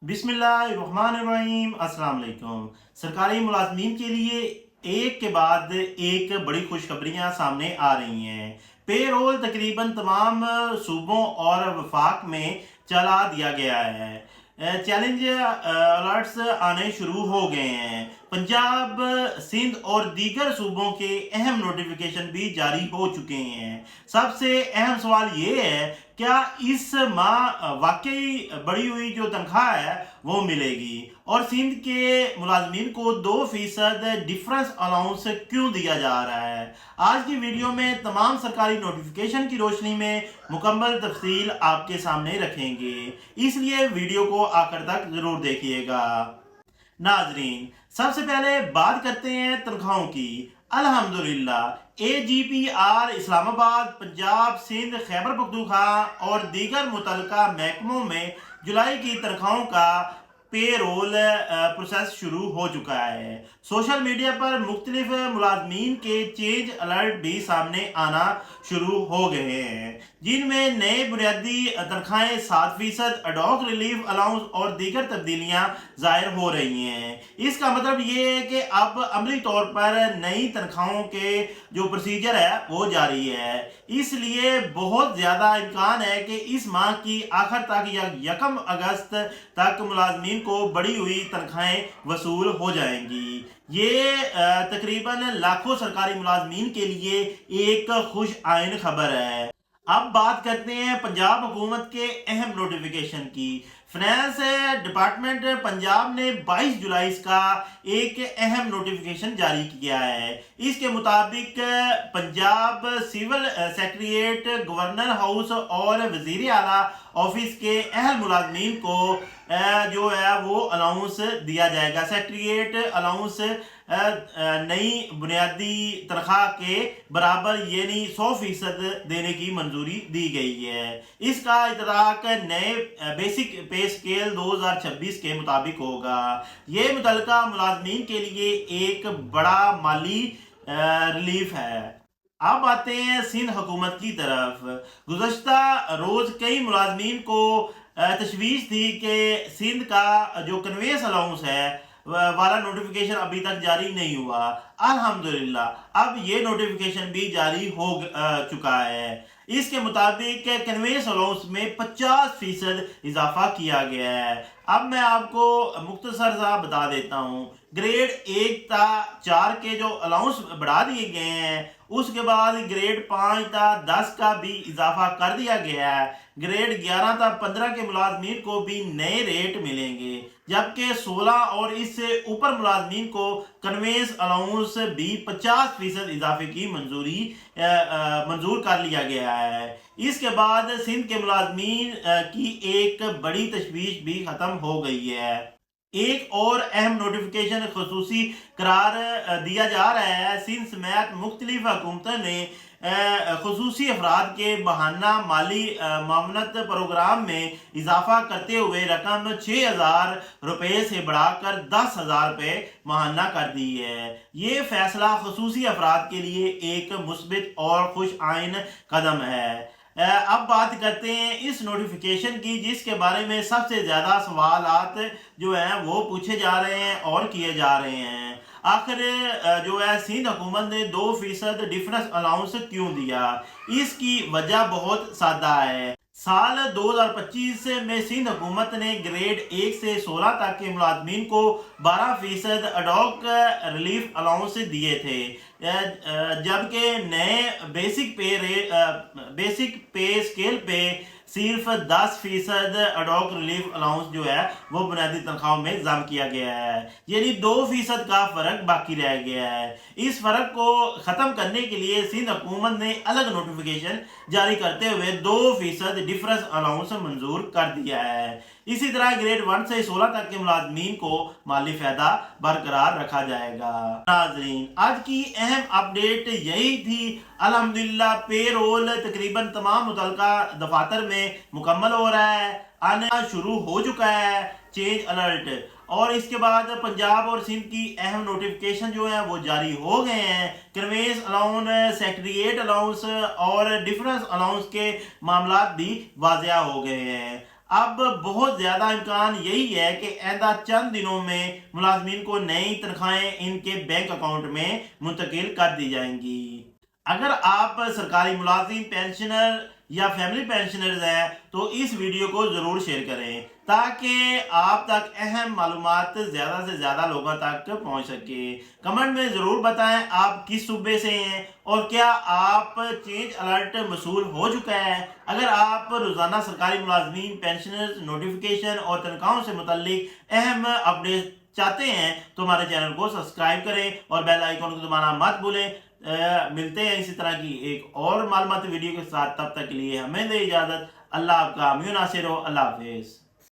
बिस्मिल्लाहिर्रहमानिर्रहीम। अस्सलाम वालेकुम। सरकारी मुलाजमीन के लिए एक के बाद एक बड़ी खुशखबरियां सामने आ रही हैं। पे रोल तकरीबन तमाम सूबों और वफाक में चला दिया गया है। चैलेंज अलर्ट्स आने शुरू हो गए हैं। पंजाब, सिंध और दीगर सूबों के अहम नोटिफिकेशन भी जारी हो चुके हैं। सबसे अहम सवाल ये है, क्या इस माह वाकई बढ़ी हुई जो तनख्वाह है वो मिलेगी, और सिंध के मुलाजमीन को 2% डिफरेंस अलाउंस क्यों दिया जा रहा है। आज की वीडियो में तमाम सरकारी नोटिफिकेशन की रोशनी में मुकम्मल तफसील आपके सामने रखेंगे, इसलिए वीडियो को आखिर तक जरूर देखिएगा। नाजरीन, सबसे पहले बात करते हैं तनख्वाहों की। अल्हम्दुलिल्लाह AGPR इस्लामाबाद, पंजाब, सिंध, खैबर पख्तूनख्वा और दीगर मुतल्लिका महकमों में जुलाई की तनख्वाहों का पे रोल प्रोसेस शुरू हो चुका है। सोशल मीडिया पर मुख्तलिफ मुलाजमीन के चेंज अलर्ट भी सामने आना शुरू हो गए हैं, जिनमें नए बुनियादी तनख्वाहें 7% अडॉक रिलीफ अलाउंस और दीगर तब्दीलियां जाहिर हो रही हैं। इसका मतलब ये है कि अब अमली तौर पर नई तनख्वाहों के जो प्रोसीजर है वो जारी है। इसलिए बहुत ज़्यादा इम्कान है कि इस माह की आखिर तक या 1 अगस्त तक मुलाजमीन को बढ़ी हुई तनख्वाहें वसूल हो जाएंगी। ये तकरीबन लाखों सरकारी मुलाजमीन के लिए एक खुश आइन खबर है। अब बात करते हैं पंजाब हुकूमत के अहम नोटिफिकेशन की। फाइनेंस डिपार्टमेंट पंजाब ने 22 जुलाई का एक अहम नोटिफिकेशन जारी किया है। इसके मुताबिक Punjab civil secretariat, governor house और वजीर आला ऑफिस के अहल मुलाजमीन को जो है वो अलाउंस दिया जाएगा। सेक्रेटेरिएट अलाउंस नई बुनियादी तनख्वाह के बराबर यानी 100% देने की मंजूरी दी गई है। इसका इतलाक नए बेसिक पे स्केल 2026 के मुताबिक होगा। ये मुतल्लिका मुलाजमीन के लिए एक बड़ा माली रिलीफ है। अब आते हैं सिंध हुकूमत की तरफ। गुज़श्ता रोज कई मुलाजमीन को तशवीश थी कि सिंध का जो कन्वेंस अलाउंस है वाला नोटिफिकेशन अभी तक जारी नहीं हुआ। अल्हम्दुलिल्लाह अब ये नोटिफिकेशन भी जारी हो चुका है। इसके मुताबिक कन्वेंस अलाउंस में 50% इजाफा किया गया है। अब मैं आपको मुख्तसर सा बता देता हूँ। ग्रेड 1 ता 4 के जो अलाउंस बढ़ा दिए गए हैं, उसके बाद ग्रेड 5 ता 10 का भी इजाफा कर दिया गया है। ग्रेड 11 ता 15 के मुलाजमीन को भी नए रेट मिलेंगे, जबकि 16 और इससे ऊपर मुलाजमीन को कन्वेंस अलाउंस भी 50% इजाफे की मंजूर कर लिया गया है। इसके बाद सिंध के मुलाजमीन की एक बड़ी तशवीश भी खत्म हो गई है। एक और अहम नोटिफिकेशन खसूसी करार दिया जा रहा है। सिंध समेत मुख्तलिफ हुकूमतों ने खसूसी अफराद के बहाना माली मामनत प्रोग्राम में इजाफा करते हुए रकम 6,000 रुपये से बढ़ाकर 10,000 रुपये महाना कर दी है। ये फैसला खसूसी अफराद के लिए एक मुस्बित और खुश आइन कदम है। अब बात करते हैं इस नोटिफिकेशन की, जिसके बारे में सबसे ज़्यादा सवालात जो हैं वो पूछे जा रहे हैं और किए जा रहे हैं। आखिर जो है सिंध हुकूमत ने 2% डिफरेंस अलाउंस क्यों दिया। इसकी वजह बहुत सादा है। साल 2025 में सिंध हुकूमत ने ग्रेड 1 से 16 तक के मुलाजमीन को 12% अडॉक रिलीफ अलाउंस दिए थे, जबकि नए बेसिक पे स्केल पे सिर्फ 10% अडॉक रिलीफ अलाउंस जो है वो बुनियादी तनख्वाहों में जम किया गया है, यानी 2% का फर्क बाकी रह गया है। इस फर्क को खत्म करने के लिए सिंध हुकूमत ने अलग नोटिफिकेशन जारी करते हुए 2% डिफरेंस अलाउंस मंजूर कर दिया है। इसी तरह ग्रेड 1 से 16 तक के मुलाजमीन को माली फायदा बरकरार रखा जाएगा। नाजरीन, आज की अहम अपडेट यही थी। अल्हम्दुलिल्लाह पे रोल तकरीबन तमाम मुतल्लिका दफातर में मुकम्मल हो रहा है, आना शुरू हो चुका है चेंज अलर्ट, और इसके बाद पंजाब और सिंध की अहम नोटिफिकेशन जो है वो जारी हो गए हैं। कन्वेंस अलाउंस, सेक्रेटेरिएट अलाउंस और डिफरेंस अलाउंस के मामला भी वाजिया हो गए हैं। اب بہت زیادہ امکان یہی ہے کہ آئندہ چند دنوں میں ملازمین کو نئی تنخواہیں ان کے بینک اکاؤنٹ میں منتقل کر دی جائیں گی۔ اگر آپ سرکاری ملازم، پینشنر یا فیملی پینشنرز ہیں تو اس ویڈیو کو ضرور شیئر کریں تاکہ آپ تک اہم معلومات زیادہ سے زیادہ لوگوں تک پہنچ سکے۔ کمنٹ میں ضرور بتائیں آپ کس صوبے سے ہیں اور کیا آپ چینج الرٹ موصول ہو چکا ہے۔ اگر آپ روزانہ سرکاری ملازمین، پینشنرز، نوٹیفیکیشن اور تنخواہوں سے متعلق اہم اپڈیٹ چاہتے ہیں تو ہمارے چینل کو سبسکرائب کریں اور بیل آئیکن کو دبانا مت بھولیں۔ ملتے ہیں اسی طرح کی ایک اور معلوماتی ویڈیو کے ساتھ، تب تک کے لیے ہمیں دے اجازت۔ اللہ آپ کا حامی و ناصر ہو۔ اللہ حافظ۔